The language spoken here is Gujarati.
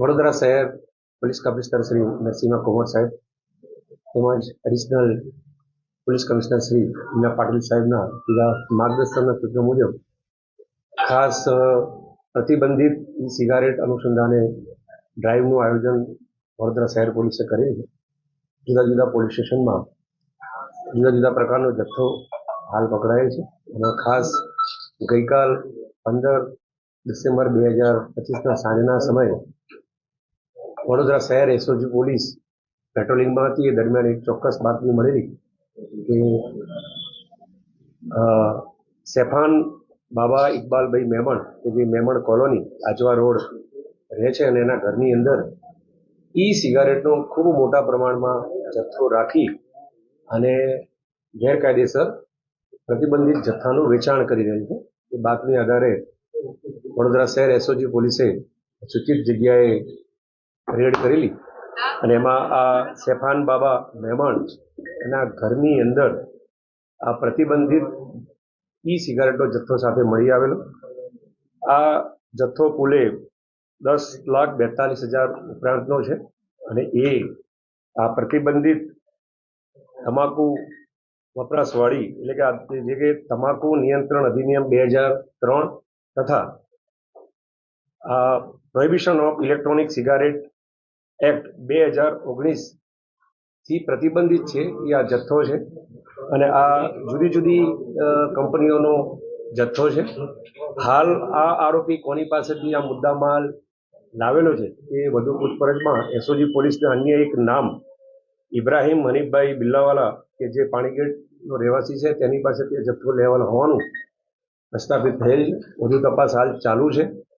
વડોદરા શહેર પોલીસ કમિશનર શ્રી નરસિંહ કુમાર સાહેબ તેમજ additional police commissioner Shri Meena Patil સાહેબના સીધા માર્ગદર્શનના સૂચનો મુજબ ખાસ પ્રતિબંધિત ઈ સિગારેટ અનુસંધાને ડ્રાઈવનું આયોજન વડોદરા શહેર પોલીસે કરેલ છે. જુદા જુદા પોલીસ સ્ટેશનમાં જુદા જુદા પ્રકારનો જથ્થો હાલ પકડાયેલ છે અને ખાસ ગઈકાલ 15 ડિસેમ્બર 2025ના સાંજના સમયે વડોદરા શહેર એસઓજી પોલીસ પેટ્રોલિંગમાં હતી. એ દરમિયાન એક ચોક્કસ બાતમી મળેલી કે સેફાન બાબા ઇકબાલભાઈ મેમણ કે જે મેમણ કોલોની આજવા રોડ રહે છે અને એના ઘરની અંદર ઈ સિગારેટનો ખૂબ મોટા પ્રમાણમાં જથ્થો રાખી અને ગેરકાયદેસર પ્રતિબંધિત જથ્થાનું વેચાણ કરી રહ્યું છે. એ બાતમી આધારે વડોદરા શહેર એસઓજી પોલીસે સૂચિત જગ્યાએ રેડ કરેલી અને એમાં આ સેફાન બાબા મેમણ એના ઘરની અંદર આ પ્રતિબંધિત ઈ સિગારેટનો જથ્થો સાથે મળી આવેલો. આ જથ્થો કુલે 10,42,000 ઉપરાંતનો છે અને એ આ પ્રતિબંધિત તમાકુ વપરાશવાળી એટલે કે તમાકુ નિયંત્રણ અધિનિયમ 2003 તથા prohibition of electronic cigarette act 2019 થી પ્રતિબંધિત છે એ આ જથ્થો છે અને આ જુદી જુદી કંપનીઓનો જથ્થો છે. હાલ આ આરોપી કોની પાસેથી આ મુદ્દામાલ લાવેલો છે એ વધુ પૂછપરછમાં એસઓજી પોલીસના અન્ય એક નામ ઇબ્રાહીમ હનીફભાઈ બિલ્લાવાલા કે જે પાણીગેટનો રહેવાસી છે તેની પાસેથી જથ્થો લેવાનો હોવાનું પ્રસ્થાપિત થયેલ છે. વધુ તપાસ હાલ ચાલુ છે.